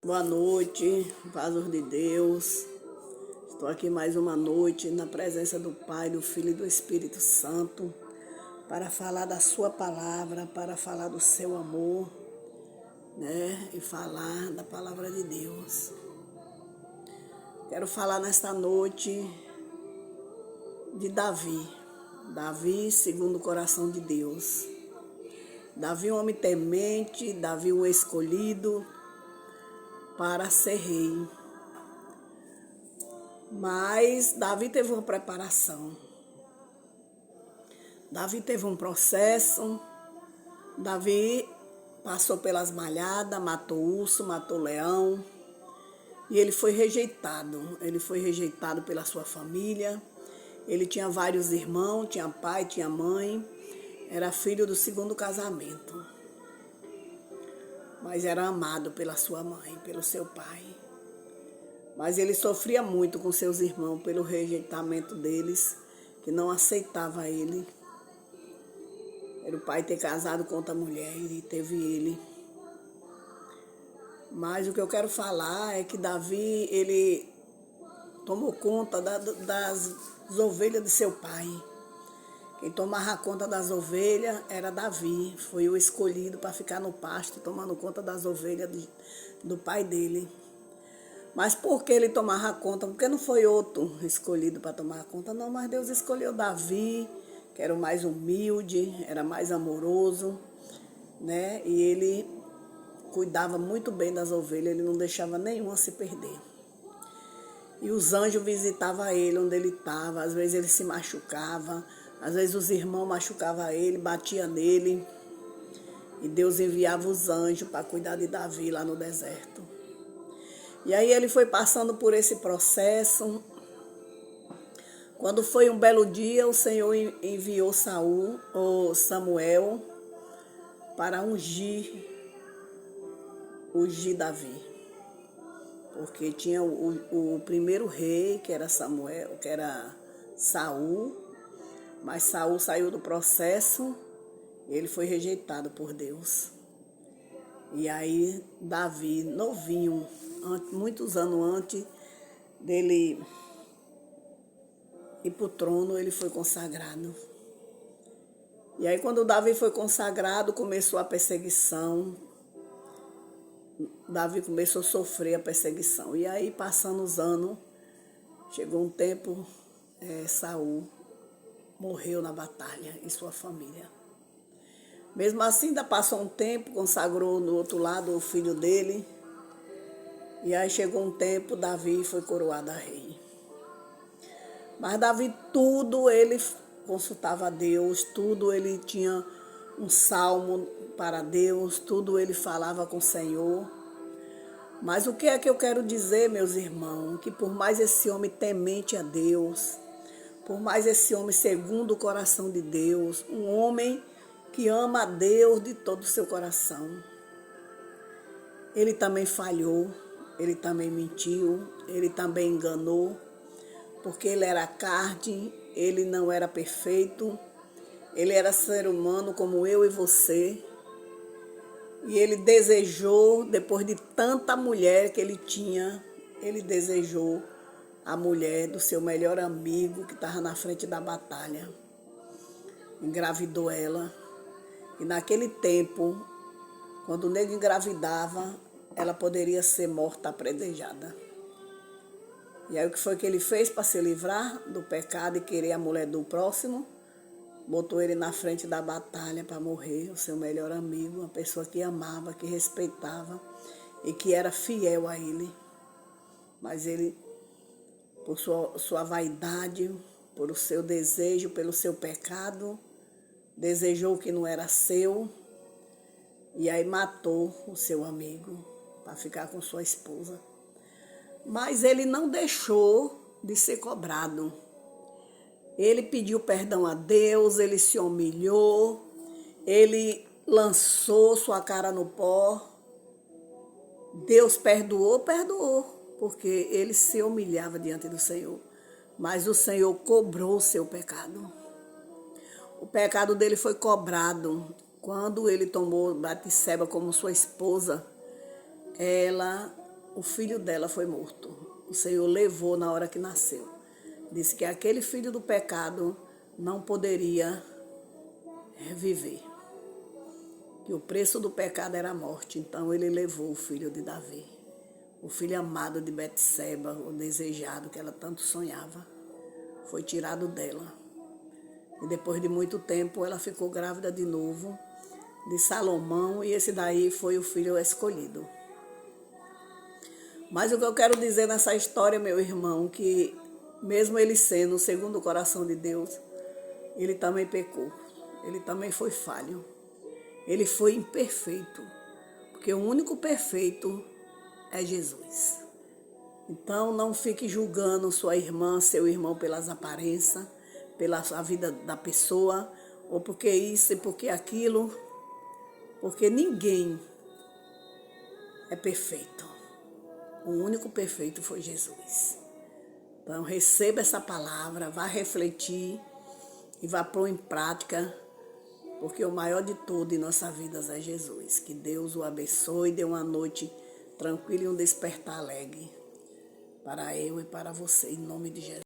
Boa noite, pazes de Deus. Estou aqui mais uma noite na presença do Pai, do Filho e do Espírito Santo para falar da sua palavra, para falar do seu amor, né? E falar da palavra de Deus. Quero falar nesta noite de Davi. Davi segundo o coração de Deus. Davi um homem temente, Davi um escolhido para ser rei. Mas Davi teve uma preparação. Davi teve um processo. Davi passou pelas malhadas, matou urso, matou leão. E ele foi rejeitado. Ele foi rejeitado pela sua família. Ele tinha vários irmãos, tinha pai, tinha mãe. Era filho do segundo casamento. Mas era amado pela sua mãe, pelo seu pai. Mas ele sofria muito com seus irmãos pelo rejeitamento deles, que não aceitava ele. Era o pai ter casado com outra mulher e teve ele. Mas o que eu quero falar é que Davi, ele tomou conta das ovelhas de seu pai. Quem tomava conta das ovelhas era Davi. Foi o escolhido para ficar no pasto, tomando conta das ovelhas do pai dele. Mas por que ele tomava conta? Porque não foi outro escolhido para tomar conta, não. Mas Deus escolheu Davi, que era o mais humilde, era mais amoroso, né? E ele cuidava muito bem das ovelhas, ele não deixava nenhuma se perder. E os anjos visitavam ele onde ele estava, às vezes ele se machucava, às vezes os irmãos machucavam ele, batiam nele. E Deus enviava os anjos para cuidar de Davi lá no deserto. E aí ele foi passando por esse processo. Quando foi um belo dia, o Senhor enviou Samuel, para ungir Davi. Porque tinha o primeiro rei, que era Samuel, que era Saul, mas Saul saiu do processo e ele foi rejeitado por Deus. E aí Davi, novinho, muitos anos antes dele ir para o trono, ele foi consagrado. E aí quando Davi foi consagrado, começou a perseguição. Davi começou a sofrer a perseguição. E aí, passando os anos, chegou um tempo, Saul morreu na batalha e sua família. Mesmo assim, ainda passou um tempo, consagrou no outro lado o filho dele. E aí chegou um tempo, Davi foi coroado a rei. Mas Davi, tudo ele consultava a Deus, tudo ele tinha um salmo para Deus, tudo ele falava com o Senhor. Mas o que é que eu quero dizer, meus irmãos? Que por mais esse homem temente a Deus, por mais esse homem segundo o coração de Deus, um homem que ama a Deus de todo o seu coração, ele também falhou, ele também mentiu, ele também enganou, porque ele era carne, ele não era perfeito, ele era ser humano como eu e você. E ele desejou, depois de tanta mulher que ele tinha, ele desejou a mulher do seu melhor amigo que estava na frente da batalha. Engravidou ela. E naquele tempo, quando o negro engravidava, ela poderia ser morta apredejada. E aí o que foi que ele fez para se livrar do pecado e querer a mulher do próximo? Botou ele na frente da batalha para morrer, o seu melhor amigo, uma pessoa que amava, que respeitava e que era fiel a ele. Mas ele, por sua vaidade, por o seu desejo, pelo seu pecado, desejou o que não era seu e aí matou o seu amigo para ficar com sua esposa. Mas ele não deixou de ser cobrado. Ele pediu perdão a Deus, ele se humilhou, ele lançou sua cara no pó. Deus perdoou, porque ele se humilhava diante do Senhor. Mas o Senhor cobrou o seu pecado. O pecado dele foi cobrado. Quando ele tomou Batseba como sua esposa, ela o filho dela foi morto. O Senhor levou na hora que nasceu. Disse que aquele filho do pecado não poderia viver. Que o preço do pecado era a morte. Então ele levou o filho de Davi. O filho amado de Betseba, o desejado que ela tanto sonhava, foi tirado dela. E depois de muito tempo ela ficou grávida de novo, de Salomão, e esse daí foi o filho escolhido. Mas o que eu quero dizer nessa história, meu irmão, que mesmo ele sendo segundo o coração de Deus, ele também pecou, ele também foi falho, ele foi imperfeito, porque o único perfeito é Jesus. Então não fique julgando sua irmã, seu irmão pelas aparências, pela vida da pessoa, ou porque isso e porque aquilo, porque ninguém é perfeito. O único perfeito foi Jesus. Então receba essa palavra, vá refletir e vá pôr em prática, porque o maior de tudo em nossas vidas é Jesus. Que Deus o abençoe, dê uma noite tranquila e um despertar alegre para eu e para você, em nome de Jesus.